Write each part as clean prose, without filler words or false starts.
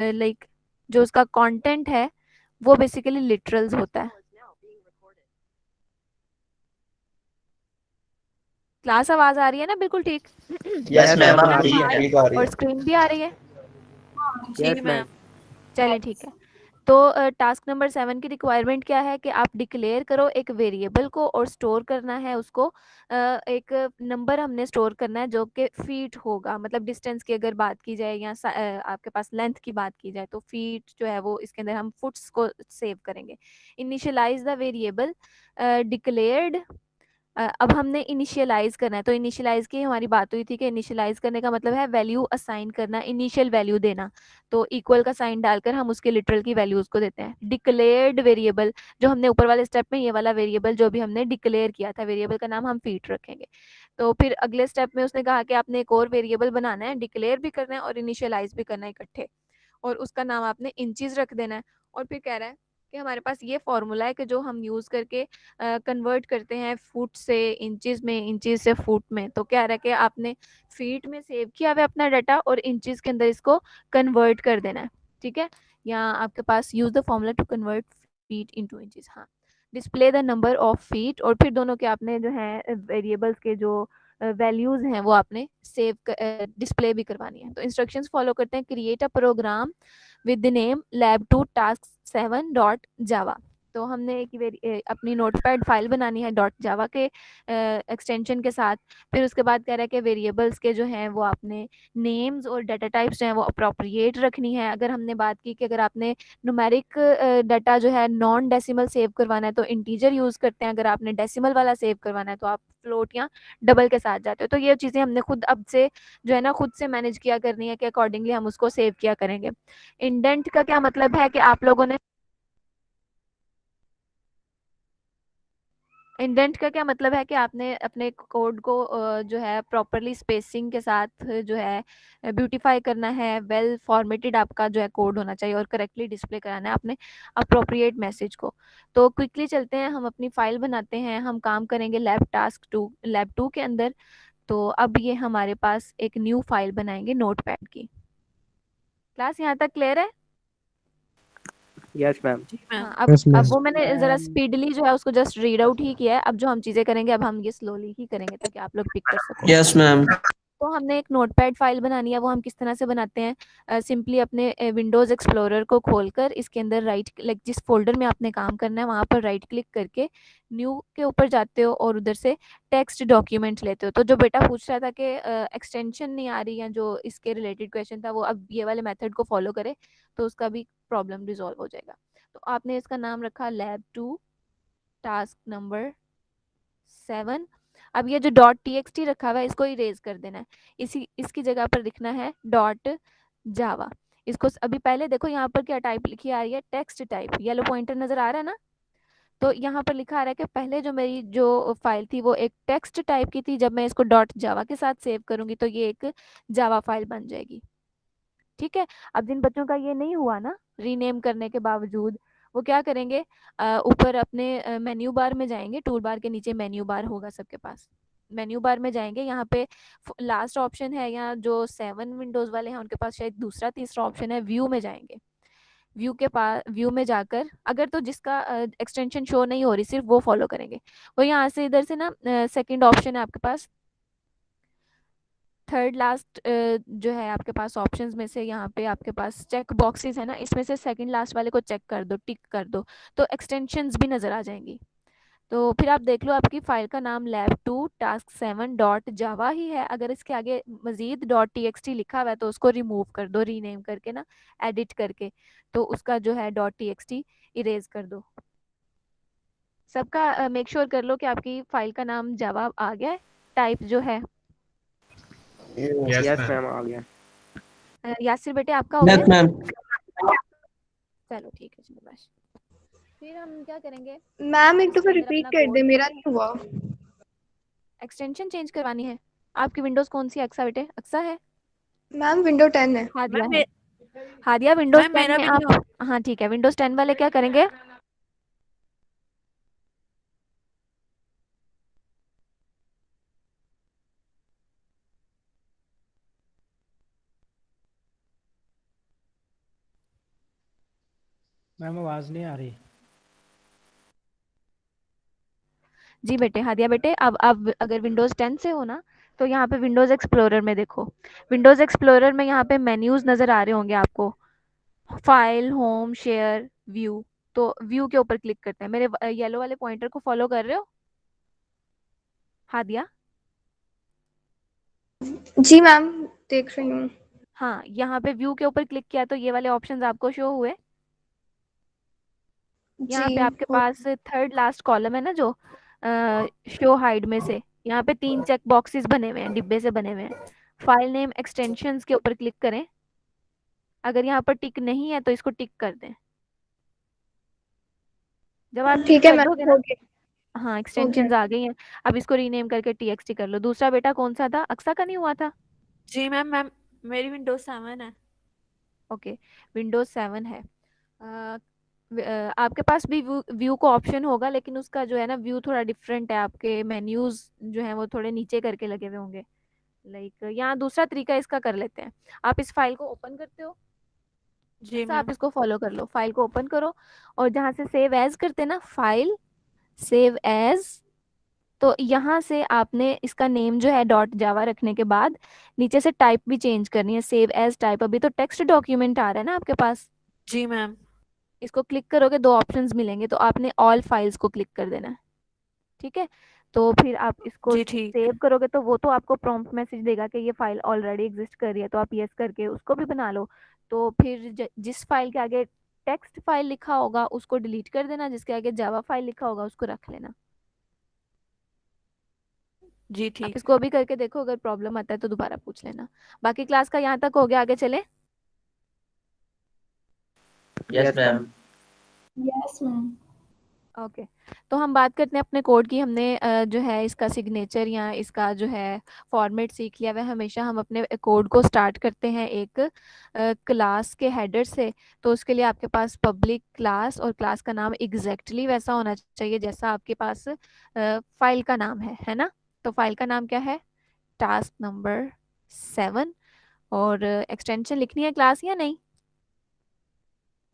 Like जो उसका content है वो बेसिकली लिटरल्स होता है। क्लास आवाज आ रही है ना बिल्कुल ठीक? यस यस मैम, मैम, आप आ रही ठीक है। ठीक आ रही और है। स्क्रीन भी आ रही है? Yes ma'am. चलें ठीक है। तो टास्क नंबर 7 की रिक्वायरमेंट क्या है कि आप डिक्लेयर करो एक वेरिएबल को और स्टोर करना है उसको। एक नंबर हमने स्टोर करना है जो कि फीट होगा, मतलब डिस्टेंस की अगर बात की जाए या आपके पास लेंथ की बात की जाए तो फीट जो है वो इसके अंदर हम फुट्स को सेव करेंगे। Initialize the variable declared. अब हमने इनिशियलाइज करना है, तो इनिशियलाइज की हमारी बात हुई थी कि इनिशियलाइज करने का मतलब है वैल्यू असाइन करना, इनिशियल वैल्यू देना। तो इक्वल का साइन डालकर हम उसके लिटरल की वैल्यूज को देते हैं। डिक्लेयर्ड वेरिएबल, जो हमने ऊपर वाले स्टेप में ये वाला वेरिएबल जो भी हमने डिक्लेयर किया था, वेरिएबल का नाम हम फीट रखेंगे। तो फिर अगले स्टेप में उसने कहा कि आपने एक और वेरिएबल बनाना है, डिक्लेयर भी करना है और इनिशियलाइज भी करना है इकट्ठे, और उसका नाम आपने इंचीज रख देना है। और फिर कह रहा है कि हमारे पास ये फॉर्मूला है कि जो हम यूज करके कन्वर्ट करते हैं फुट से इंचेस में, इंचेस से फुट में। तो क्या रहा है कि आपने फीट में सेव किया हुआ अपना डाटा और इंचेस के अंदर इसको कन्वर्ट कर देना है। ठीक है, यहाँ आपके पास use the formula to convert feet into inches. हाँ, display the number of feet, और फिर दोनों के आपने जो है वेरिएबल्स के जो वैल्यूज हैं वो आपने सेव डिस्प्ले भी करवानी है। तो इंस्ट्रक्शंस फॉलो करते हैं। Create a program with the name lab2 task7 dot Java. तो हमने अपनी नोटपैड फाइल बनानी है डॉट जावा के एक्सटेंशन के साथ। फिर उसके बाद कह रहा है कि वेरिएबल्स के जो हैं वो आपने नेम्स और डाटा टाइप्स जो हैं वो अप्रोप्रिएट रखनी है। अगर हमने बात की कि अगर आपने न्यूमेरिक डाटा जो है नॉन डेसिमल सेव करवाना है तो इंटीजर यूज़ करते हैं, अगर आपने डेसिमल वाला सेव करवाना है तो आप फ्लोट या डबल के साथ जाते हो। तो ये चीज़ें हमने खुद अब से जो है ना खुद से मैनेज किया करनी है कि अकॉर्डिंगली हम उसको सेव किया करेंगे। इंडेंट का क्या मतलब है कि आप लोगों ने इंडेंट का क्या मतलब है कि आपने अपने कोड को जो है प्रॉपरली स्पेसिंग के साथ जो है ब्यूटीफाई करना है। वेल फॉर्मेटेड आपका जो है कोड होना चाहिए और करेक्टली डिस्प्ले कराना है आपने अप्रोप्रिएट मैसेज को। तो क्विकली चलते हैं, हम अपनी फाइल बनाते हैं, हम काम करेंगे लैब 2 के अंदर। तो अब ये हमारे पास एक न्यू फाइल बनाएंगे नोटपैड की। क्लास यहाँ तक क्लियर है? Yes ma'am. हाँ, यस अब मैम। वो मैंने ज़रा स्पीडली जो है उसको जस्ट रीड आउट ही किया है। अब जो हम चीज़ें करेंगे अब हम ये स्लोली ही करेंगे ताकि आप लोग पिक कर सको। Yes ma'am. तो हमने एक नोटपैड फाइल बनानी है, वो हम किस तरह से बनाते हैं? सिंपली अपने विंडोज़ एक्सप्लोरर को खोलकर इसके अंदर राइट लाइक जिस फोल्डर में आपने काम करना है वहाँ पर राइट क्लिक करके न्यू के ऊपर जाते हो और उधर से टेक्स्ट डॉक्यूमेंट लेते हो। तो जो बेटा पूछ रहा था कि एक्सटेंशन नहीं आ रही या जो इसके रिलेटेड क्वेश्चन था वो अब ये वाले मेथड को फॉलो करे तो उसका भी प्रॉब्लम रिजॉल्व हो जाएगा। तो आपने इसका नाम रखा lab2 टास्क नंबर 7। अब ये जो डॉट टी रखा हुआ है इसको इरेज कर देना है। इसकी जगह पर लिखना है डॉट जावा। इसको अभी पहले देखो यहाँ पर क्या टाइप लिखी आ रही है, टेक्स्ट टाइप। येलो पॉइंटर नजर आ रहा है ना? तो यहाँ पर लिखा आ रहा है कि पहले जो मेरी जो फाइल थी वो एक टेक्स्ट टाइप की थी, जब मैं इसको डॉट जावा के साथ सेव करूंगी तो ये एक जावा फाइल बन जाएगी। ठीक है, अब जिन बच्चों का ये नहीं हुआ ना रीनेम करने के बावजूद, वो क्या करेंगे, ऊपर अपने मेन्यू बार में जाएंगे, टूल बार के नीचे मेन्यू बार होगा सबके पास। मेन्यू बार में जाएंगे, यहाँ पे लास्ट ऑप्शन है, या जो 7 विंडोज वाले हैं उनके पास शायद दूसरा तीसरा ऑप्शन है, व्यू में जाएंगे। व्यू के पास व्यू में जाकर अगर तो जिसका एक्सटेंशन शो नहीं हो रही सिर्फ वो फॉलो करेंगे, वो यहाँ से इधर से ना सेकंड ऑप्शन है आपके पास, थर्ड लास्ट जो है आपके पास ऑप्शंस में से, यहाँ पे आपके पास चेक बॉक्सेस है ना, इसमें से सेकंड लास्ट वाले को चेक कर दो, टिक कर दो, तो एक्सटेंशंस भी नज़र आ जाएंगी। तो फिर आप देख लो आपकी फाइल का नाम lab2 task7 डॉट जावा ही है। अगर इसके आगे मजीद डॉट टी लिखा हुआ है तो उसको रिमूव कर दो, रीनेम करके ना, एडिट करके, तो उसका जो है डॉट टी इरेज कर दो। सबका मेक श्योर कर लो कि आपकी फाइल का नाम जावा आ गया है, टाइप जो है। यस मैम, आ गया। यासिर बेटे आपका हो यस गया? मैम। चलो ठीक है, चलो बस। फिर हम क्या करेंगे, मैम एक तो इसके फिर अंदर रिपीट अपना कर दे, कोड, मेरा नहीं हुआ। एक्सटेंशन चेंज करवानी है। आपकी विंडोज कौन सी अक्सा बेटे, अक्सा है? मैम विंडो 10 है। हादिया है? हादिया विंडोज 10 में आप, हाँ ठीक है, विंडोज 10 वाले क्या करेंगे, मैम आवाज नहीं आ रही। जी बेटे, हादिया बेटे, अब अगर विंडोज 10 से हो ना, तो यहाँ पे विंडोज एक्सप्लोरर में देखो। विंडोज एक्सप्लोरर में यहाँ पे मेन्यूज नजर आ रहे होंगे आपको, फाइल, होम, शेयर, व्यू। तो व्यू के ऊपर क्लिक करते हैं। मेरे येलो वाले पॉइंटर को फॉलो कर रहे हो हादिया? जी मैम, देख रही हूँ। हाँ, यहाँ पे व्यू के ऊपर क्लिक किया तो ये वाले ऑप्शंस आपको शो हुए। जी यहाँ पे आपके हो। पास थर्ड लास्ट कॉलम है ना, जो शो हाइड में से यहाँ पे 3 चेक बॉक्सेस बने हुए हैं, डिब्बे से बने हुए हैं। फाइल नेम एक्सटेंशंस के ऊपर क्लिक करें। अगर यहाँ पर टिक नहीं है तो इसको टिक कर दें। जब आप टिक ठीक है कर मैम, दोगे हो ना, गया। हाँ हो गया। एक्सटेंशंस आ गई हैं। अब इसको रीनेम करके टीएक्सटी कर लो। दूसरा बेटा कौन सा था? अक्सा का नहीं हुआ था? जी मैम, मेरी विंडोज 7 है। ओके, विंडोज 7 है। आपके पास भी व्यू का ऑप्शन होगा, लेकिन उसका जो है ना व्यू थोड़ा डिफरेंट है। आपके मेन्यूज जो है वो थोड़े नीचे करके लगे हुए होंगे। लाइक यहाँ दूसरा तरीका इसका कर लेते हैं। आप इस फाइल को ओपन करते हो, जी ऐसा आप मैम। इसको फॉलो कर लो। फाइल को ओपन करो और जहाँ से सेव एज करते हैं ना, फाइल, सेव एज, तो यहाँ से आपने इसका नेम जो है डॉट जावा रखने के बाद नीचे से टाइप भी चेंज करनी है, सेव एज टाइप। अभी तो टेक्स्ट डॉक्यूमेंट आ रहा है ना आपके पास, जी मैम। इसको क्लिक करोगे 2 ऑप्शंस मिलेंगे, तो आपने ऑल फाइल्स को क्लिक कर देना है। ठीक है, तो फिर आप इसको जी ठीक। सेव करोगे तो वो तो आपको प्रॉम्प्ट मैसेज देगा कि ये फाइल ऑलरेडी एग्जिस्ट कर रही है, तो आप यस करके उसको भी बना लो। तो फिर जिस फाइल के आगे टेक्स्ट फाइल लिखा होगा उसको डिलीट कर देना, जिसके आगे जावा फाइल लिखा होगा उसको रख लेना। जी आप ठीक। इसको अभी करके देखो, अगर प्रॉब्लम आता है तो दोबारा पूछ लेना। बाकी क्लास का यहाँ तक हो गया, आगे चले। Yes yes ma'am. Ma'am. Yes ma'am. Okay, तो हम बात करते हैं अपने कोड की। हमने जो है इसका सिग्नेचर या इसका जो है फॉर्मेट सीख लिया। वह हमेशा हम अपने कोड को स्टार्ट करते हैं एक क्लास के हेडर से। तो उसके लिए आपके पास पब्लिक क्लास और क्लास का नाम एग्जैक्टली वैसा होना चाहिए जैसा आपके पास फाइल का नाम है ना? तो फाइल का नाम क्या है? Task number 7। और एक्सटेंशन लिखनी है क्लास या नहीं?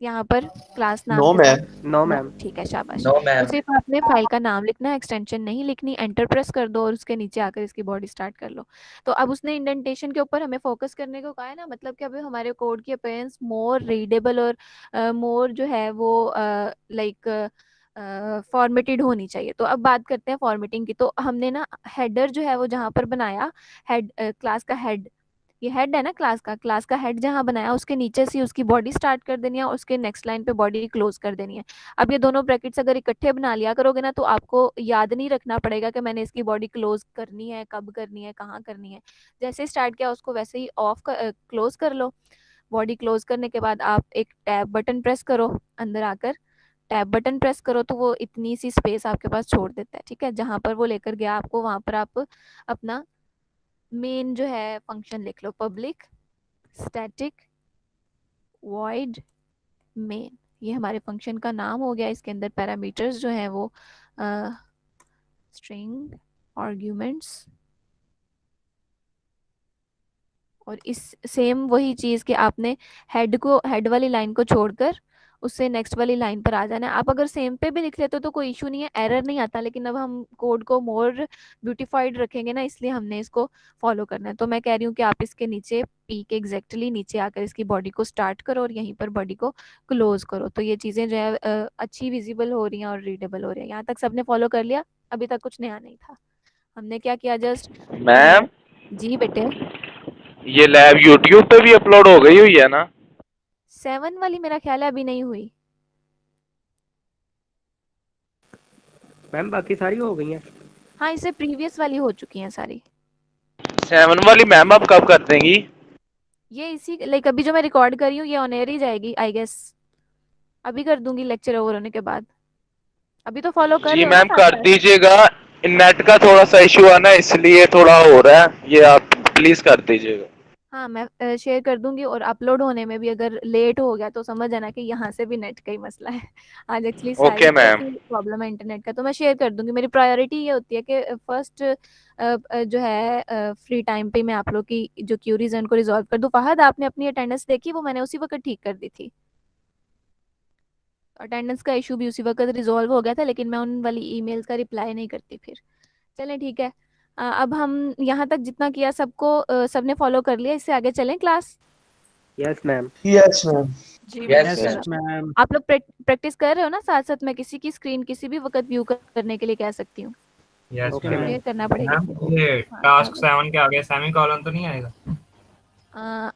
यहाँ पर क्लास नाम नो के साथ मैम। No no, ma'am. ठीक है, शाबाश। नो तो मैम। सिर्फ आपने फाइल का नाम लिखना है, एक्सटेंशन नहीं लिखनी। एंटर प्रेस कर दो और उसके नीचे आकर इसकी बॉडी स्टार्ट कर लो। तो अब उसने इंडेंटेशन के ऊपर हमें फोकस करने को कहा है ना, मतलब कि अभी हमारे कोड की अपीयरेंस मोर रीडेबल और मोर जो है वो लाइक फॉर्मेटेड होनी चाहिए। तो अब बात करते हैं फॉर्मेटिंग की। तो हमने ना हेडर जो है वो जहाँ पर बनाया, हेड क्लास का हेड, ये हेड है ना क्लास का हेड जहाँ बनाया उसके नीचे से उसकी बॉडी स्टार्ट कर देनी है और उसके नेक्स्ट लाइन पे बॉडी क्लोज कर देनी है। अब ये दोनों ब्रैकेट्स अगर इकट्ठे बना लिया करोगे ना, तो आपको याद नहीं रखना पड़ेगा कि मैंने इसकी बॉडी क्लोज करनी है, कब करनी है, कहाँ करनी है। जैसे स्टार्ट किया उसको वैसे ही ऑफ क्लोज कर लो। बॉडी क्लोज करने के बाद आप एक टैब बटन प्रेस करो, अंदर आकर टैब बटन प्रेस करो तो वो इतनी सी स्पेस आपके पास छोड़ देता है। ठीक है, जहां पर वो लेकर गया आपको वहां पर आप अपना मेन जो है फंक्शन लिख लो, पब्लिक स्टैटिक वॉइड मेन। ये हमारे फंक्शन का नाम हो गया। इसके अंदर पैरामीटर्स जो हैं वो स्ट्रिंग, आर्ग्यूमेंट्स, और इस सेम वही चीज़ कि आपने हेड वाली लाइन को छोड़कर उससे नेक्स्ट वाली लाइन पर आ जाना है। आप अगर सेम पे भी लिख लेते हो तो कोई इशू नहीं है, एरर नहीं आता। लेकिन अब हम कोड को मोर ब्यूटीफाइड रखेंगे ना, इसलिए हमने इसको फॉलो करना है। तो मैं कह रही हूँ कि आप इसके नीचे पी के एग्जैक्टली नीचे आकर इसकी बॉडी को स्टार्ट करो और यहीं पर बॉडी को क्लोज करो। तो ये चीज़ें जो है अच्छी विजिबल हो रही हैं और रीडेबल हो रही हैं। यहाँ तक सबने फॉलो कर लिया? अभी तक कुछ नया नहीं था। हमने क्या किया जस्ट मैम, जी बेटे, ये लैब यूट्यूब पे भी अपलोड हो गई हुई है ना? 7 वाली मेरा ख्याल है अभी नहीं हुई। मैम बाकी सारी हो गई हैं। हाँ, इससे प्रीवियस वाली हो चुकी हैं सारी। 7 वाली मैम आप कब कर देंगी? ये इसी लाइक अभी जो मैं रिकॉर्ड कर रही हूँ ये ऑन एयर ही जाएगी आई गेस। अभी कर दूंगी लेक्चर ओवर होने के बाद। अभी तो फॉलो कर जी रहे हो ना मैम साथ कर साथ? दीजिएगा। नेट का थोड़ा सा इशू है ना, इसलिए थोड़ा हो रहा है, ये आप प्लीज कर दीजिएगा। हाँ, मैं शेयर कर दूंगी। और अपलोड होने में भी अगर लेट हो गया तो समझ आना कि यहाँ से भी नेट का ही मसला है। आज एक्चुअली ओके साइड पे मैम। ही प्रॉब्लम है इंटरनेट का। तो मैं शेयर कर दूंगी। मेरी प्रायोरिटी ये होती है कि फर्स्ट जो है फ्री टाइम पे मैं आप लोग की जो क्यूरीज है उनको रिजॉल्व कर दूं। फहद, आपने अपनी अटेंडेंस देखी? वो मैंने उसी वक्त ठीक कर दी थी। अटेंडेंस का इशू भी उसी वक्त रिजॉल्व हो गया था, लेकिन मैं उन वाली ईमेल्स का रिप्लाई नहीं करती फिर। चलें ठीक है। अब हम यहाँ तक जितना किया सबको सबने फॉलो कर लिया, इससे आगे चलें class. Yes ma'am. Yes ma'am. जी Yes, मैम। चलो ma'am. मैम। आप लोग प्रैक्टिस कर रहे हो ना साथ साथ? मैं किसी की स्क्रीन किसी भी वक्त व्यू करने के लिए कह सकती हूँ, yes okay ma'am. Ma'am. Clear करना पड़ेगा। मैम ये हाँ टास्क चलो। 7 के आगे सेमी कॉलन तो नहीं आएगा? अ,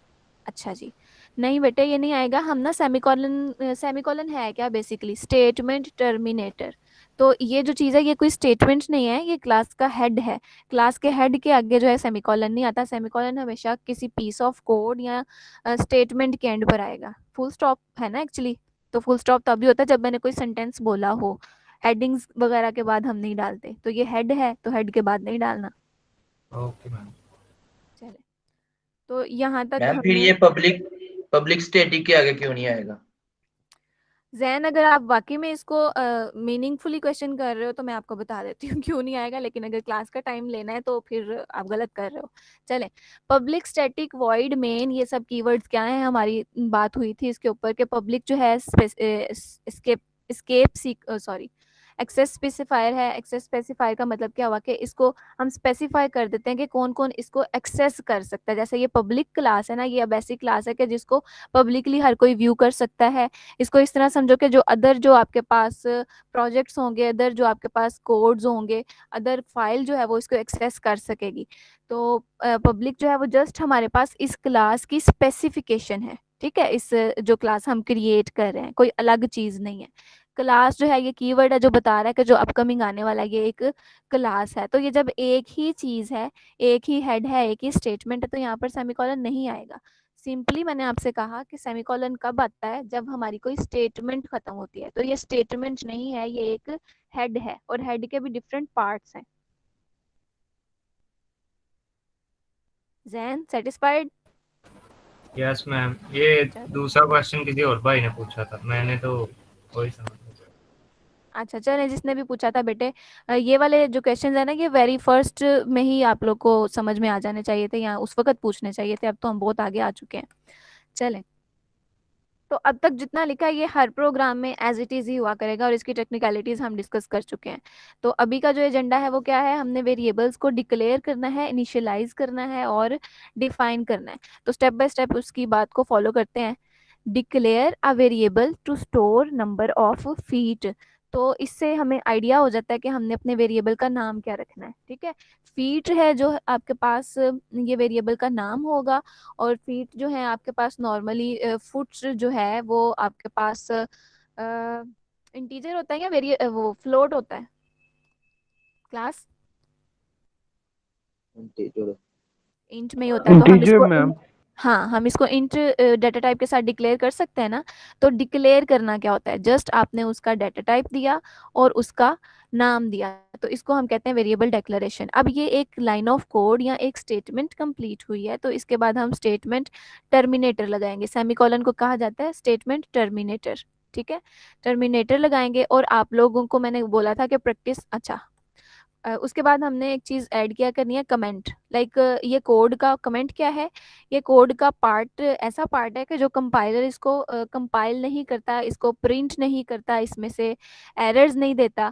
अच्छा जी, नहीं बेटे ये नहीं आएगा। हम ना सेमीकोलन, सेमीकोलन है क्या बेसिकली? Statement terminator. तो ये जो चीज़ है ये कोई स्टेटमेंट नहीं है, ये क्लास का हेड है। क्लास के हेड के आगे जो है सेमीकोलन नहीं आता। सेमीकोलन हमेशा किसी पीस ऑफ कोड या स्टेटमेंट के एंड पर आएगा। फुल स्टॉप है ना एक्चुअली, तो फुल स्टॉप तभी होता है जब मैंने कोई सेंटेंस बोला हो। हेडिंग्स वगैरह के बाद हम नहीं डालते, तो ये हेड है तो हेड के बाद नहीं डालना। Okay ma'am. चले, तो यहाँ तक मैम फिर हमने। ये पब्लिक पब्लिक स्टैटिक के आगे क्यों नहीं आएगा? जैन अगर आप वाकई में इसको मीनिंगफुली क्वेश्चन कर रहे हो तो मैं आपको बता देती हूँ क्यों नहीं आएगा, लेकिन अगर क्लास का टाइम लेना है तो फिर आप गलत कर रहे हो। चले, पब्लिक स्टैटिक वॉइड मेन, ये सब कीवर्ड्स क्या हैं? हमारी बात हुई थी इसके ऊपर कि पब्लिक जो है स्केप सॉरी एक्सेस स्पेसिफायर है। एक्सेस स्पेसिफायर का मतलब क्या हुआ कि इसको हम स्पेसिफाई कर देते हैं कि कौन कौन इसको एक्सेस कर सकता है। जैसे ये पब्लिक क्लास है ना, ये अब ऐसी क्लास है कि जिसको पब्लिकली हर कोई व्यू कर सकता है। इसको इस तरह समझो कि जो अदर जो आपके पास प्रोजेक्ट्स होंगे, अदर जो आपके पास कोड्स होंगे, अदर फाइल जो है वो इसको एक्सेस कर सकेगी। तो पब्लिक जो है वो जस्ट हमारे पास इस क्लास की स्पेसिफिकेशन है, ठीक है? इस जो क्लास हम क्रिएट कर रहे हैं कोई अलग चीज़ नहीं है। क्लास जो है ये कीवर्ड है जो बता रहा है कि जो अपकमिंग आने वाला है ये एक क्लास है। तो ये जब एक ही चीज़ है, एक ही हेड है, एक ही स्टेटमेंट है, तो यहाँ पर सेमीकोलन नहीं आएगा। सिंपली मैंने आपसे कहा कि सेमीकोलन कब आता है? जब हमारी कोई स्टेटमेंट खत्म होती है। तो ये स्टेटमेंट नहीं है, ये एक हेड है, और हेड के भी डिफरेंट पार्ट्स हैं। जैन सेटिस्फाइड? Yes ma'am. ये चलो दूसरा क्वेश्चन किसी और भाई ने पूछा था, मैंने तो वही समझ लिया। अच्छा, चले जिसने भी पूछा था बेटे, ये वाले जो क्वेश्चन है ना ये वेरी फर्स्ट में ही आप लोग को समझ में आ जाने चाहिए थे, या उस वक्त पूछने चाहिए थे। अब तो हम बहुत आगे आ चुके हैं। चलें, तो अब तक जितना लिखा है ये हर प्रोग्राम में एज इट इज़ ही हुआ करेगा, और इसकी टेक्निकलिटीज़ हम डिस्कस कर चुके हैं। तो अभी का जो एजेंडा है वो क्या है? हमने वेरिएबल्स को डिक्लेयर करना है, इनिशियलाइज करना है और डिफाइन करना है। तो स्टेप बाय स्टेप उसकी बात को फॉलो करते हैं। Declare a variable to store number of feet. तो इससे हमें आइडिया हो जाता है कि हमने अपने वेरिएबल का नाम क्या रखना है, ठीक है? फीट है जो आपके पास ये वेरिएबल का नाम होगा, और फीट जो है आपके पास नॉर्मली फुट जो है वो आपके पास इंटीजर होता है या वो फ्लोट होता है क्लास? इंट में ही होता है। तो हम इंटीजर इसको मैम। हाँ, हम इसको इंट डाटा टाइप के साथ डिक्लेयर कर सकते हैं ना। तो डिक्लेयर करना क्या होता है? जस्ट आपने उसका डाटा टाइप दिया और उसका नाम दिया, तो इसको हम कहते हैं वेरिएबल डिक्लेरेशन। अब ये एक लाइन ऑफ कोड या एक स्टेटमेंट कंप्लीट हुई है, तो इसके बाद हम स्टेटमेंट टर्मिनेटर लगाएंगे। सेमीकोलन को कहा जाता है स्टेटमेंट टर्मिनेटर, ठीक है? टर्मिनेटर लगाएंगे। और आप लोगों को मैंने बोला था कि प्रैक्टिस, अच्छा उसके बाद हमने एक चीज़ ऐड किया करनी है, कमेंट। लाइक ये कोड का कमेंट क्या है? ये कोड का पार्ट ऐसा पार्ट है कि जो कंपाइलर इसको कंपाइल नहीं करता, इसको प्रिंट नहीं करता, इसमें से एरर्स नहीं देता।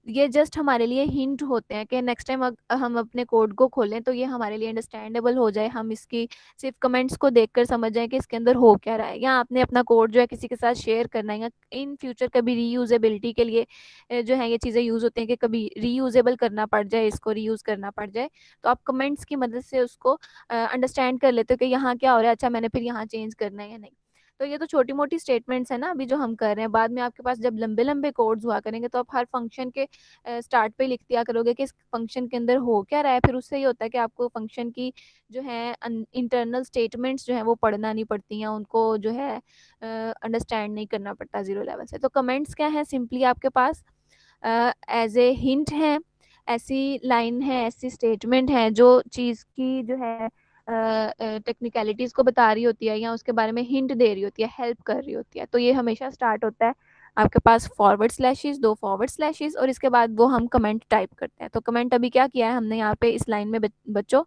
ये जस्ट हमारे लिए हिंट होते हैं कि नेक्स्ट टाइम हम अपने कोड को खोलें तो ये हमारे लिए अंडरस्टैंडेबल हो जाए, हम इसकी सिर्फ कमेंट्स को देखकर समझ जाएं कि इसके अंदर हो क्या रहा है। या आपने अपना कोड जो है किसी के साथ शेयर करना है, या इन फ्यूचर कभी रीयूजेबिलिटी के लिए जो है ये चीज़ें यूज़ होती हैं कि कभी रीयूजेबल करना पड़ जाए, इसको रीयूज़ करना पड़ जाए, तो आप कमेंट्स की मदद से उसको अंडरस्टैंड कर लेते हो कि यहाँ क्या हो रहा है, अच्छा मैंने फिर यहाँ चेंज करना है या नहीं। तो ये तो छोटी मोटी स्टेटमेंट्स है ना अभी जो हम कर रहे हैं। बाद में आपके पास जब लंबे लंबे कोड्स हुआ करेंगे तो आप हर फंक्शन के स्टार्ट पे लिख दिया करोगे कि इस फंक्शन के अंदर हो क्या रहा है। फिर उससे ये होता है कि आपको फंक्शन की जो है इंटरनल स्टेटमेंट्स जो है वो पढ़ना नहीं पड़ती हैं, उनको जो है अंडरस्टैंड नहीं करना पड़ता जीरो लेवल से। तो कमेंट्स क्या है? सिंपली आपके पास एज ए हिंट है, ऐसी लाइन है, ऐसी स्टेटमेंट है जो चीज़ की जो है टेक्निकलिटीज़ को बता रही होती है या उसके बारे में हिंट दे रही होती है, हेल्प कर रही होती है। तो ये हमेशा स्टार्ट होता है आपके पास फॉरवर्ड स्लैशेस, 2 फॉरवर्ड स्लैशेस, और इसके बाद वो हम कमेंट टाइप करते हैं। तो कमेंट अभी क्या किया है हमने यहाँ पे इस लाइन में बच्चों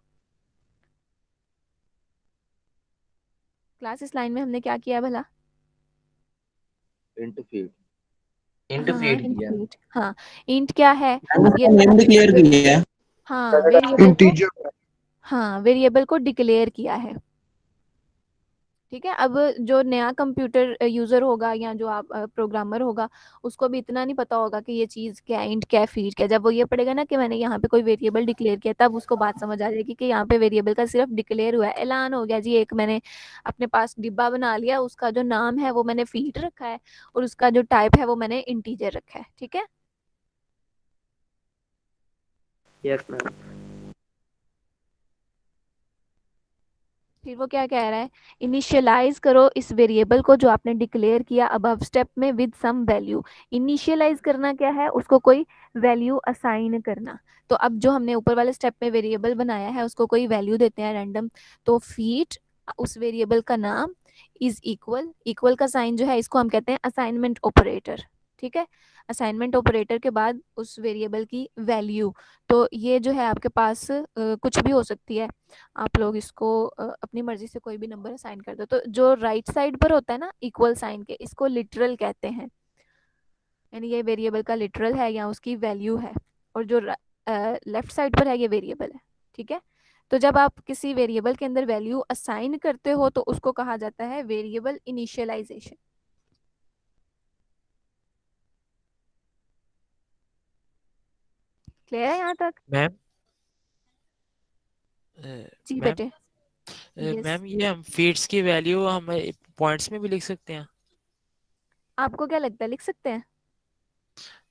क्लास, इस लाइन में हमने क्या किया है भला? Int field. इंट हाँ फीड इंट किया। फीट, हाँ इंट क्या है ये, नेम डिक्लेयर किया है। हाँ वेरिएबल को, इंटीजर। हाँ वेरिएबल को डिक्लेयर किया है। ठीक है, अब जो नया कंप्यूटर यूजर होगा या जो आप प्रोग्रामर होगा उसको भी इतना नहीं पता होगा कि ये चीज़ क्या है, इंट क्या है, फीड क्या है। जब वो ये पढ़ेगा ना कि मैंने यहाँ पे कोई वेरिएबल डिक्लेयर किया, तब उसको बात समझ आ जाएगी कि यहाँ पे वेरिएबल का सिर्फ डिक्लेयर हुआ है, ऐलान हो गया जी, एक मैंने अपने पास डिब्बा बना लिया, उसका जो नाम है वो मैंने फीड रखा है और उसका जो टाइप है वो मैंने इंटीजर रखा है। ठीक है, यस मैम। फिर वो क्या कह रहा है, इनिशियलाइज करो इस वेरिएबल को जो आपने डिक्लेयर किया अबव स्टेप में विद सम वैल्यू। इनिशियलाइज करना क्या है, उसको कोई वैल्यू असाइन करना। तो अब जो हमने ऊपर वाले स्टेप में वेरिएबल बनाया है उसको कोई वैल्यू देते हैं रैंडम, तो फीट उस वेरिएबल का नाम इज इक्वल, इक्वल का साइन जो है इसको हम कहते हैं असाइनमेंट ऑपरेटर। ठीक है, असाइनमेंट ऑपरेटर के बाद उस वेरिएबल की वैल्यू, तो ये जो है आपके पास कुछ भी हो सकती है, आप लोग इसको अपनी मर्जी से कोई भी नंबर असाइन कर दो। तो जो राइट साइड पर होता है ना इक्वल साइन के, इसको लिटरल कहते हैं, यानी ये वेरिएबल का लिटरल है या उसकी वैल्यू है, और जो लेफ्ट साइड पर है ये वेरिएबल है। ठीक है, तो जब आप किसी वेरिएबल के अंदर वैल्यू असाइन करते हो तो उसको कहा जाता है वेरिएबल इनिशियलाइजेशन। क्लियर है यहाँ तक? मैम जी मैम बेटे। यस, मैम ये हम फीड्स की वैल्यू हम पॉइंट्स में भी लिख सकते हैं? आपको क्या लगता है लिख सकते हैं?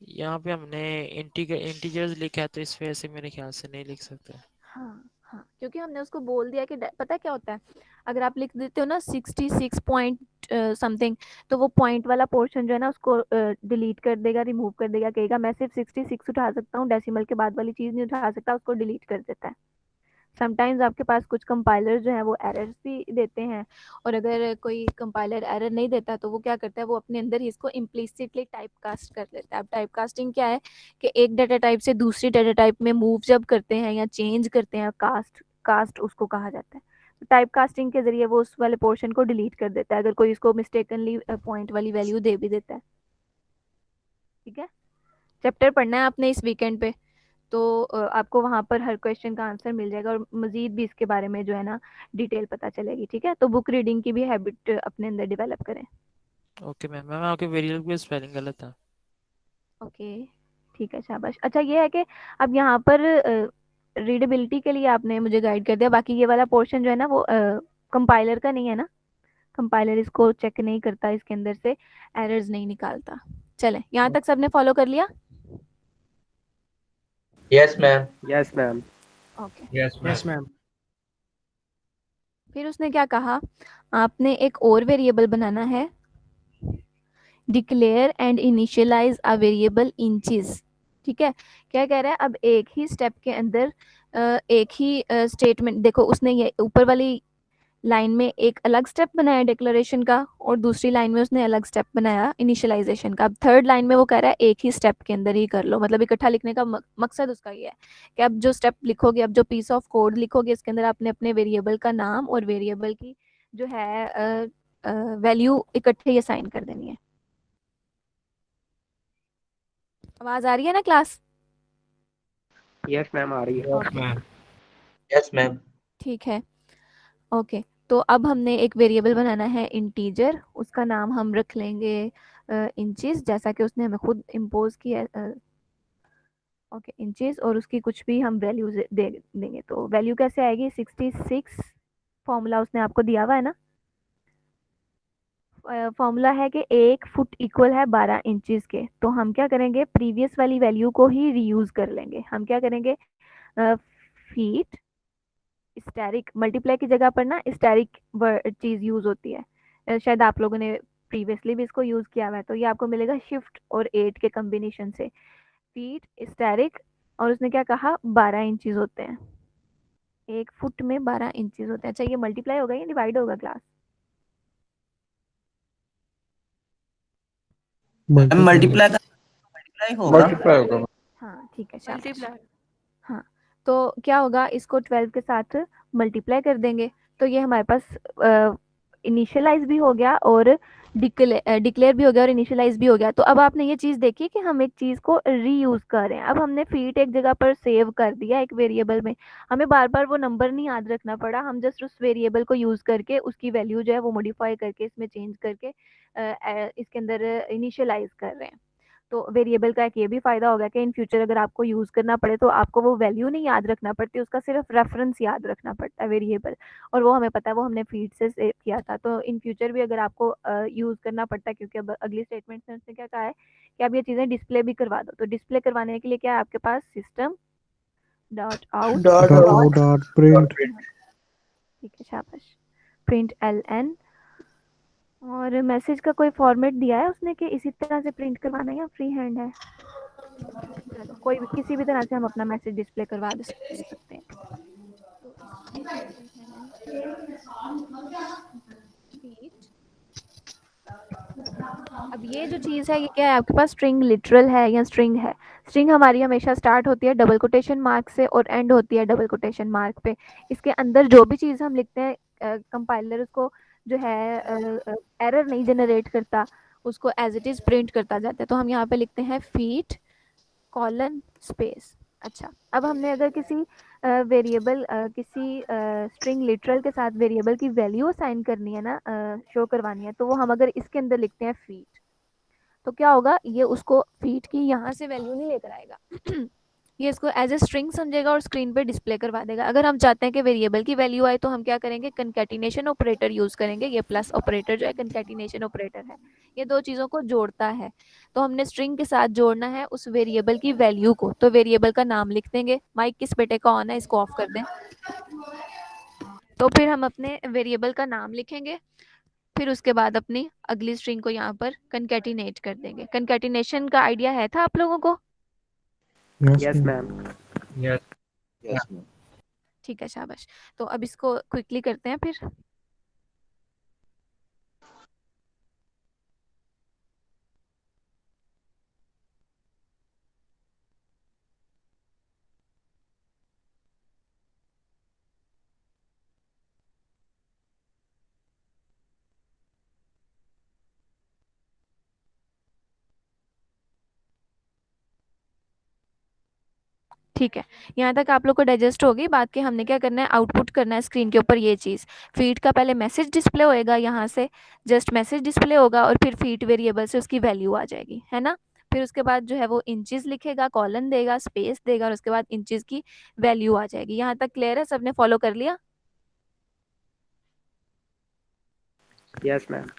यहाँ पे हमने इंटीजर्स लिखा है तो इस वजह से मेरे ख्याल से नहीं लिख सकते। हाँ हाँ, क्योंकि हमने उसको बोल दिया कि पता है क्या होता है, अगर आप लिख देते हो ना 66 पॉइंट समथिंग, तो वो पॉइंट वाला पोर्शन जो है ना उसको डिलीट कर देगा, रिमूव कर देगा, कहेगा मैं सिर्फ 66 उठा सकता हूँ, डेसिमल के बाद वाली चीज़ नहीं उठा सकता, उसको डिलीट कर देता है। समटाइम्स आपके पास कुछ कंपाइलर जो है वो एरर्स भी देते हैं, और अगर कोई कंपाइलर एरर नहीं देता तो वो क्या करता है, वो अपने अंदर ही इसको इम्प्लिसिटली टाइप कास्ट कर लेता है। अब टाइप कास्टिंग क्या है कि एक डाटा टाइप से दूसरी डाटा टाइप में मूव जब करते हैं या चेंज करते हैं, कास्ट उसको कहा जाता है। तो टाइप कास्टिंग के जरिए वो उस वाले पोर्शन को डिलीट कर देता है अगर कोई इसको मिस्टेकनली पॉइंट वाली वैल्यू दे भी देता है। ठीक है, चैप्टर पढ़ना है आपने इस वीकेंड पे, तो आपको वहाँ पर हर क्वेश्चन का आंसर मिल जाएगा और मज़ीद भी इसके बारे में जो है ना डिटेल पता चलेगी। ठीक है, तो बुक रीडिंग की भी हैबिट अपने अंदर डेवलप करें। Okay ma'am. मैम आपके वेरिएबल की स्पेलिंग गलत था। ओके ठीक है, शाबाश। अच्छा ये है कि अब यहाँ पर रीडेबिलिटी के लिए आपने मुझे गाइड कर दिया, बाकी ये वाला पोर्शन जो है ना वो कंपाइलर का नहीं है ना, कंपाइलर इसको चेक नहीं करता, इसके अंदर से एरर्स नहीं निकालता। चलें, यहाँ तक सबने फॉलो कर लिया? Yes ma'am. Yes ma'am. Okay, yes ma'am. फिर उसने क्या कहा, आपने एक और वेरिएबल बनाना है, declare and initialize a variable inches. ठीक है, क्या कह रहा है, अब एक ही स्टेप के अंदर एक ही स्टेटमेंट, देखो उसने ये ऊपर वाली लाइन में एक अलग स्टेप बनाया डिक्लेरेशन का, और दूसरी लाइन में उसने अलग स्टेप बनाया इनिशियलाइजेशन का। अब थर्ड लाइन में वो कह रहा है एक ही स्टेप के अंदर ही कर लो, मतलब इकट्ठा लिखने का मकसद उसका ये है कि अब जो स्टेप लिखोगे, अब जो पीस ऑफ कोड लिखोगे, इसके अंदर आपने अपने वेरिएबल का नाम और वेरिएबल की जो है वैल्यू इकट्ठे ही असाइन कर देनी है। आवाज आ रही है ना क्लास? यस मैम आ रही है। Okay yes ma'am. ठीक है, ओके। तो अब हमने एक वेरिएबल बनाना है इंटीजर, उसका नाम हम रख लेंगे इंचेस, जैसा कि उसने हमें खुद इम्पोज किया है। ओके इंचेस, और उसकी कुछ भी हम वैल्यूज देंगे। तो वैल्यू कैसे आएगी, 66 फॉर्मूला उसने आपको दिया हुआ है ना, फॉर्मूला है कि 1 फुट इक्वल है 12 इंचेस के। तो हम क्या करेंगे, प्रीवियस वाली वैल्यू को ही रीयूज कर लेंगे। हम क्या करेंगे, फीट स्टैरिक मल्टीप्लाई की जगह पर ना स्टैरिक चीज़ यूज़ होती है, शायद आप लोगों ने प्रीवियसली भी इसको यूज़ किया हुआ है, तो ये आपको मिलेगा शिफ्ट और 8 के कम्बिनेशन से, फीट स्टैरिक, और उसने क्या कहा 12 इंचेस होते हैं, 1 फुट में 12 इंचेस होते हैं। अच्छा ये मल्टीप्लाई होगा या डिवाइड होगा क्लास? मल्टीप्लाई होगा। मल्टीप्लाई होगा। हाँ ठीक है, शाबाश। मल्टीप्लाई। हाँ, तो क्या होगा, इसको 12 के साथ मल्टीप्लाई कर देंगे, तो ये हमारे पास इनिशियलाइज भी हो गया और डिक्लेयर भी हो गया और इनिशियलाइज भी हो गया। तो अब आपने ये चीज़ देखी कि हम एक चीज़ को रीयूज़ कर रहे हैं। अब हमने फीट एक जगह पर सेव कर दिया एक वेरिएबल में, हमें बार बार वो नंबर नहीं याद रखना पड़ा, हम जस्ट उस वेरिएबल को यूज़ करके उसकी वैल्यू जो है वो मॉडिफाई करके इसमें चेंज करके इसके अंदर इनिशियलाइज कर रहे हैं। तो वेरिएबल का एक ये भी फ़ायदा होगा कि इन फ्यूचर अगर आपको यूज़ करना पड़े तो आपको वो वैल्यू नहीं याद रखना पड़ती, उसका सिर्फ रेफरेंस याद रखना पड़ता है वेरिएबल, और वो हमें पता है वो हमने फीड से सेव किया था। तो इन फ्यूचर भी अगर आपको यूज़ करना पड़ता है, क्योंकि अब अगली स्टेटमेंट में उसने क्या कहा है कि आप ये चीज़ें डिस्प्ले भी करवा दो। तो डिस्प्ले करवाने के लिए क्या है आपके पास, system dot out dot print. ठीक है, शाबाश, प्रिंट ln। और मैसेज का कोई फॉर्मेट दिया है उसने कि इसी तरह से प्रिंट करवाना है या फ्री हैंड है? चलो कोई भी किसी भी तरह से हम अपना मैसेज डिस्प्ले करवा सकते हैं। तो इसमें करते हैं feet। अब ये जो चीज़ है ये क्या है आपके पास, स्ट्रिंग लिटरल है या स्ट्रिंग है? स्ट्रिंग हमारी हमेशा स्टार्ट होती है डबल कोटेशन मार्क से और एंड होती है डबल कोटेशन मार्क पे। इसके अंदर जो भी चीज़ हम लिखते हैं कंपाइलर उसको जो है एरर नहीं जनरेट करता, उसको एज इट इज़ प्रिंट करता जाता है। तो हम यहाँ पे लिखते हैं फीट कॉलन स्पेस। अच्छा, अब हमने अगर किसी वेरिएबल किसी स्ट्रिंग लिटरल के साथ वेरिएबल की वैल्यू असाइन करनी है ना, शो करवानी है, तो वो हम अगर इसके अंदर लिखते हैं फीट, तो क्या होगा, ये उसको फीट की यहाँ से वैल्यू नहीं लेकर आएगा ये इसको एज ए स्ट्रिंग समझेगा और स्क्रीन पे डिस्प्ले करवा देगा। अगर हम चाहते हैं कि वेरिएबल की वैल्यू आए तो हम क्या करेंगे, कंकैटिनेशन ऑपरेटर यूज़ करेंगे। ये प्लस ऑपरेटर जो है कंकैटिनेशन ऑपरेटर है, ये दो चीज़ों को जोड़ता है। तो हमने स्ट्रिंग के साथ जोड़ना है उस वेरिएबल की वैल्यू को, तो वेरिएबल का नाम लिख देंगे। माइक किस बेटे का ऑन है, इसको ऑफ कर दें। तो फिर हम अपने वेरिएबल का नाम लिखेंगे, फिर उसके बाद अपनी अगली स्ट्रिंग को यहाँ पर कंकैटिनेट कर देंगे। कंकैटिनेशन का आइडिया है था आप लोगों को? Yes ma'am. यस ठीक है, शाबाश। तो अब इसको क्विकली करते हैं फिर। ठीक है, यहाँ तक आप लोग को डाइजेस्ट होगी बात कि हमने क्या करना है, आउटपुट करना है स्क्रीन के ऊपर ये चीज़। फीड का पहले मैसेज डिस्प्ले होएगा, यहाँ से जस्ट मैसेज डिस्प्ले होगा और फिर फीड वेरिएबल से उसकी वैल्यू आ जाएगी, है ना। फिर उसके बाद जो है वो इंचेस लिखेगा, कॉलन देगा, स्पेस देगा और उसके बाद इंचेस की वैल्यू आ जाएगी। यहाँ तक क्लियर है, सबने फॉलो कर लिया? Yes ma'am.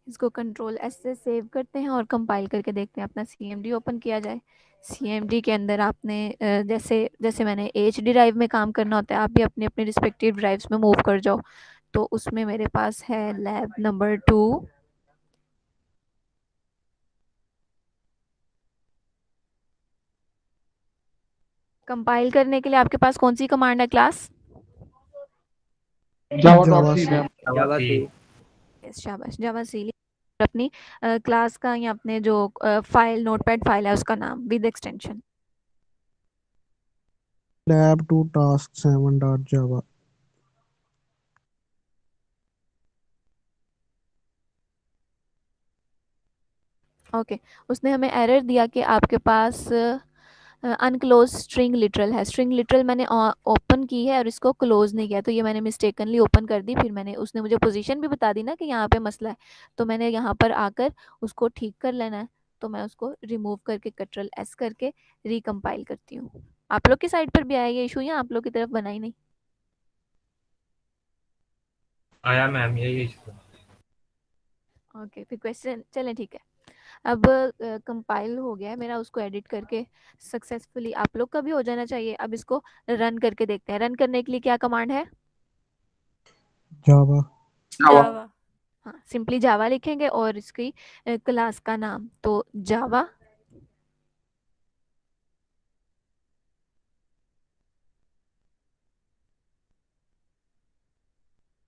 इसको कंट्रोल एस से सेव करते हैं और कंपाइल करके देखते हैं। अपना CMD ओपन किया जाए। CMD के अंदर आपने जैसे जैसे मैंने HD ड्राइव में काम करना होता है, आप भी अपने अपने रिस्पेक्टिव ड्राइव्स में मूव कर जाओ। तो उसमें मेरे पास है लैब नंबर 2, कंपाइल करने के लिए आपके पास कौन सी कमांड है क्लास? जावा सी मैम। जावा सी। शाबाश, जावा सी। अपनी क्लास का या अपने जो फाइल नोटपैड फाइल है उसका नाम with extension. Lab two task 7 dot Java. Okay, उसने हमें एरर दिया कि आपके पास अनक्लोज स्ट्रिंग लिटरल है। स्ट्रिंग लिटरल मैंने ओपन की है और इसको क्लोज नहीं किया, तो ये मैंने मिस्टेकनली ओपन कर दी। फिर मैंने उसने मुझे पोजीशन भी बता दी ना कि यहाँ पे मसला है, तो मैंने यहाँ पर आकर उसको ठीक कर लेना है। तो मैं उसको रिमूव करके Ctrl+S करके रिकम्पाइल करती हूँ। आप लोग की साइड पर भी आया ये इशू या आप लोग की तरफ बना ही नहीं? आया मैम, यही इशू। ओके, फिर क्वेश्चन चलें, ठीक है। अब कंपाइल हो गया है मेरा, उसको एडिट करके सक्सेसफुली आप लोग का भी हो जाना चाहिए। अब इसको रन करके देखते हैं। रन करने के लिए क्या कमांड है? जावा। जावा। हाँ, सिंपली जावा लिखेंगे और इसकी क्लास का नाम तो जावा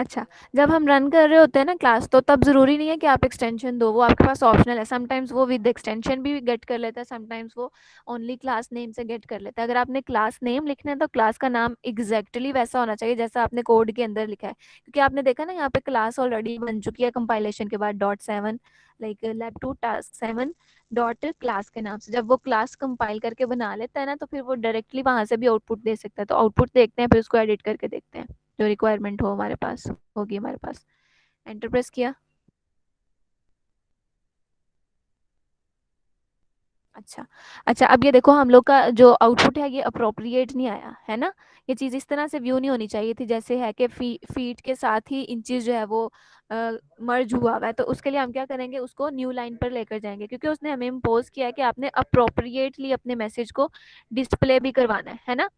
अच्छा, जब हम रन कर रहे होते हैं ना क्लास, तो तब ज़रूरी नहीं है कि आप एक्सटेंशन दो, वो आपके पास ऑप्शनल है। समटाइम्स वो विद एक्सटेंशन भी गेट कर लेता है, समटाइम्स वो ओनली क्लास नेम से गेट कर लेता है। अगर आपने क्लास नेम लिखना है तो क्लास का नाम एग्जैक्टली वैसा होना चाहिए जैसा आपने कोड के अंदर लिखा है, क्योंकि आपने देखा ना यहाँ पे क्लास ऑलरेडी बन चुकी है कंपाइलेशन के बाद .7 like lab2 task 7 dot class के नाम से। जब वो क्लास कंपाइल करके बना लेता है ना, तो फिर वो डायरेक्टली वहां से भी आउटपुट दे सकता है। तो आउटपुट देखते हैं, फिर उसको एडिट करके देखते हैं जो रिक्वायरमेंट हो हमारे पास होगी हमारे पास। एंटर प्रेस किया। अच्छा अच्छा, अब ये देखो हम लोग का जो आउटपुट है ये अप्रोप्रिएट नहीं आया है ना। ये चीज़ इस तरह से व्यू नहीं होनी चाहिए थी, जैसे है कि फीट के साथ ही इंचेस जो है वो मर्ज हुआ है। तो उसके लिए हम क्या करेंगे, उसको न्यू लाइन पर लेकर जाएंगे, क्योंकि उसने हमें इम्पोज किया है कि आपने अप्रोप्रिएटली अपने मैसेज को डिस्प्ले भी करवाना है ना।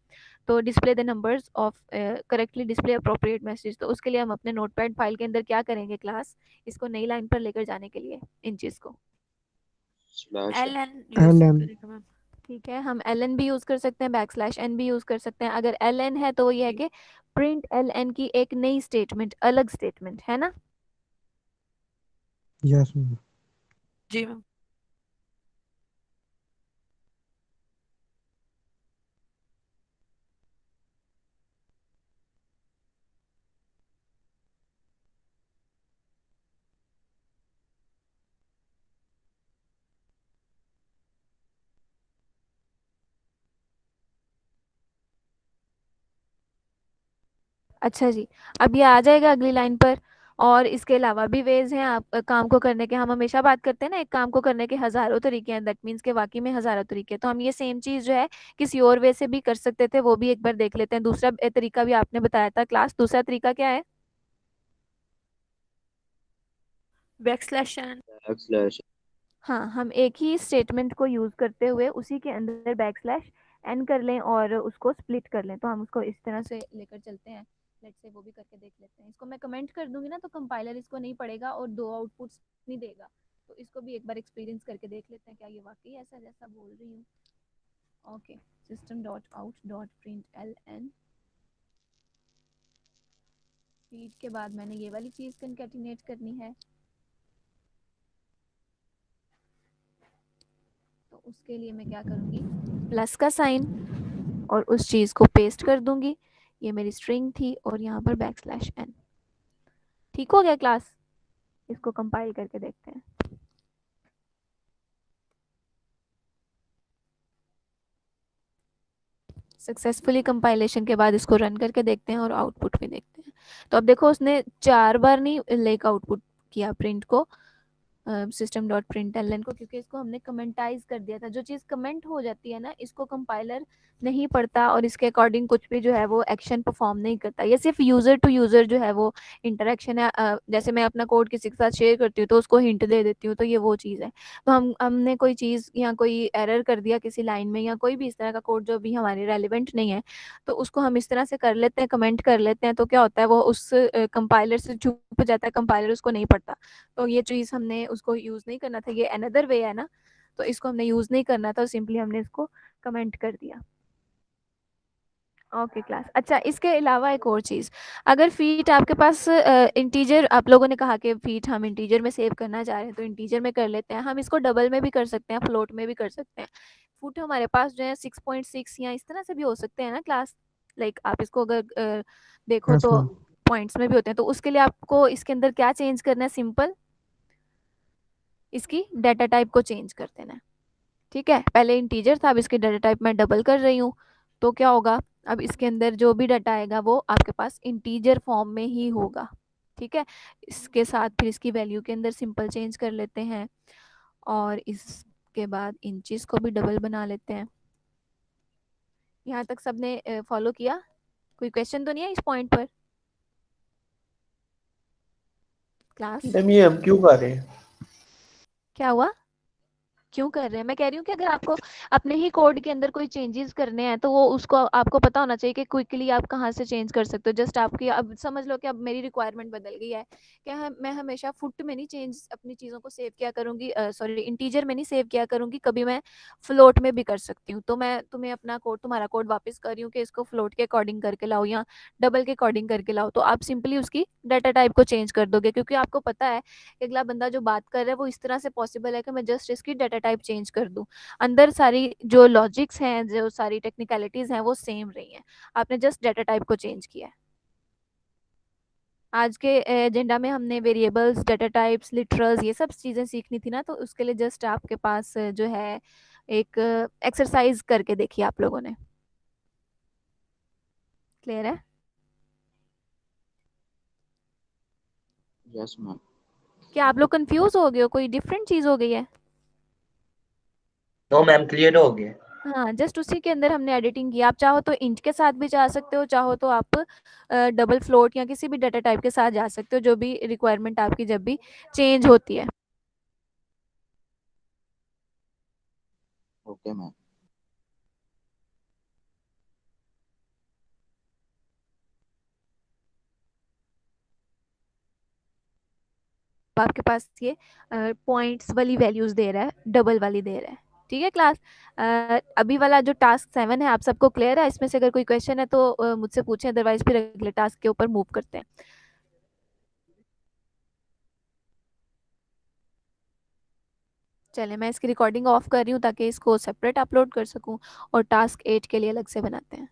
तो display the numbers of correctly display appropriate message. तो उसके लिए हम अपने नोटपैड फाइल के अंदर क्या करेंगे, क्लास इसको नई लाइन पर लेकर जाने के लिए इंचेस को LN यूज LN करेगा मैम। ठीक है, हम ln भी यूज कर सकते हैं, \n भी यूज कर सकते हैं। अगर ln है तो ये है कि प्रिंट ln की एक नई स्टेटमेंट, अलग स्टेटमेंट है ना। yes ma'am. जी मैम। अच्छा जी, अब ये आ जाएगा अगली लाइन पर। और इसके अलावा भी वेज हैं आप काम को करने के। हम हमेशा बात करते हैं ना, एक काम को करने के हजारों तरीके हैं, दैट मीन्स के वाकई में हजारों तरीके। तो हम ये सेम चीज जो है किसी और वे से भी कर सकते थे, वो भी एक बार देख लेते हैं। दूसरा तरीका भी आपने बताया था क्लास, दूसरा तरीका क्या है? \n। हाँ, हम एक ही स्टेटमेंट को यूज करते हुए उसी के अंदर \n कर लें और उसको स्प्लिट कर लें। तो हम उसको इस तरह से लेकर चलते हैं। लेट्स से वो भी करके देख लेते हैं। इसको मैं कमेंट कर दूंगी ना, तो कंपाइलर इसको नहीं पढ़ेगा और दो आउटपुट्स नहीं देगा। तो इसको भी एक बार एक्सपीरियंस करके देख लेते हैं क्या ये वाकई ऐसा जैसा बोल रही हूँ। ओके, system.out.println फीड के बाद मैंने ये वाली चीज कंकैटिनेट करनी है। तो उसके लिए मैं क्या करूँगी, प्लस का साइन और उस चीज़ को पेस्ट कर दूंगी। ये मेरी स्ट्रिंग थी और यहाँ पर \n। ठीक हो गया क्लास? इसको कंपाइल करके देखते हैं। सक्सेसफुली कंपाइलेशन के बाद इसको रन करके देखते हैं और आउटपुट भी देखते हैं। तो अब देखो उसने 4 बार नहीं लेकर आउटपुट किया प्रिंट को, system.println को, क्योंकि इसको हमने कमेंटाइज कर दिया था। जो चीज़ कमेंट हो जाती है ना, इसको कंपाइलर नहीं पढ़ता और इसके अकॉर्डिंग कुछ भी जो है वो एक्शन परफॉर्म नहीं करता। ये सिर्फ यूज़र टू यूज़र जो है वो इंटरेक्शन है। जैसे मैं अपना कोड किसी के साथ शेयर करती हूँ तो उसको हिंट दे देती हूँ, तो ये वो चीज़ है। तो हमने कोई चीज़ या कोई एरर कर दिया किसी लाइन में, या कोई भी इस तरह का कोड जो भी हमारे रेलिवेंट नहीं है, तो उसको हम इस तरह से कर लेते हैं, कमेंट कर लेते हैं। तो क्या होता है, वो उस कंपाइलर से छुप जाता है, कंपाइलर उसको नहीं पढ़ता। तो ये चीज़ हमने उसको यूज़ नहीं करना था, ये अनदर वे है ना। तो इसको हमने यूज़ नहीं करना था, सिंपली हमने इसको कमेंट कर दिया। Okay class. अच्छा, इसके अलावा एक और चीज़, अगर फीट आपके पास इंटीजर, आप लोगों ने कहा कि फीट हम इंटीजर में सेव करना चाह रहे हैं, तो इंटीजर में कर लेते हैं। हम इसको डबल में भी कर सकते हैं, फ्लोट में भी कर सकते हैं। फुट हमारे पास जो है 6.6 या इस तरह से भी हो सकते हैं ना क्लास। लाइक आप इसको अगर देखो yes तो ma'am. पॉइंट्स में भी होते हैं। तो उसके लिए आपको इसके अंदर क्या चेंज करना है, सिंपल इसकी डाटा टाइप को चेंज कर देना है। ठीक है, पहले इंटीजर था, अब इसकी डाटा टाइप मैं डबल कर रही हूँ। तो क्या होगा, अब इसके अंदर जो भी डाटा आएगा वो आपके पास इंटीजर फॉर्म में ही होगा। ठीक है, इसके साथ फिर इसकी वैल्यू के अंदर सिंपल चेंज कर लेते हैं और इसके बाद इंचेस को भी डबल बना लेते हैं। यहाँ तक सबने फॉलो किया? कोई क्वेश्चन तो नहीं है इस पॉइंट पर क्लास? मैम ये हम क्यों कर रहे हैं? क्या हुआ? क्यों कर रहे हैं? मैं कह रही हूँ कि अगर आपको अपने ही कोड के अंदर कोई चेंजेस करने हैं तो वो उसको आपको पता होना चाहिए कि क्विकली आप कहाँ से चेंज कर सकते हो। जस्ट आपकी अब समझ लो कि अब मेरी रिक्वायरमेंट बदल गई है कि मैं हमेशा फुट में नहीं चेंज अपनी चीज़ों को सेव किया करूँगी, सॉरी इंटीजर में नहीं सेव किया करूँगी, कभी मैं फ्लोट में भी कर सकती हूँ। तो मैं तुम्हें अपना कोड, तुम्हारा कोड वापस कर रही हूँ कि इसको फ्लोट के अकॉर्डिंग करके लाओ या डबल के अकॉर्डिंग करके लाओ। तो आप सिंपली उसकी डाटा टाइप को चेंज कर दोगे, क्योंकि आपको पता है कि अगला बंदा जो बात कर रहा है वो इस तरह से पॉसिबल है कि मैं जस्ट इसकी डाटा टाइप चेंज कर दूं। अंदर सारी जो लॉजिक्स हैं, जो सारी टेक्निकलिटीज हैं वो सेम रही हैं, आपने जस्ट डाटा टाइप को चेंज किया है। आज के एजेंडा में हमने वेरिएबल्स, डाटा टाइप्स, लिटरल्स, ये सब चीज़ें सीखनी थी ना, तो उसके लिए जस्ट आपके पास जो है एक एक्सरसाइज करके देखिए आप लोगों ने। क्लियर है? Yes ma'am. क्या आप लोग कंफ्यूज हो गए हो? कोई डिफरेंट चीज़ हो गई है? नो मैम, क्लियर हो गया। हाँ, जस्ट उसी के अंदर हमने एडिटिंग की। आप चाहो तो इंट के साथ भी जा सकते हो, चाहो तो आप डबल फ्लोट या किसी भी डाटा टाइप के साथ जा सकते हो, जो भी रिक्वायरमेंट आपकी जब भी चेंज होती है। Okay ma'am. आपके पास ये पॉइंट्स वाली वैल्यूज दे रहा है, डबल वाली दे रहा है। ठीक है क्लास? अभी वाला जो टास्क 7 है आप सबको क्लियर है? इसमें से अगर कोई क्वेश्चन है तो मुझसे पूछें, अदरवाइज फिर अगले टास्क के ऊपर मूव करते हैं। चले, मैं इसकी रिकॉर्डिंग ऑफ कर रही हूँ ताकि इसको सेपरेट अपलोड कर सकूँ, और टास्क 8 के लिए अलग से बनाते हैं।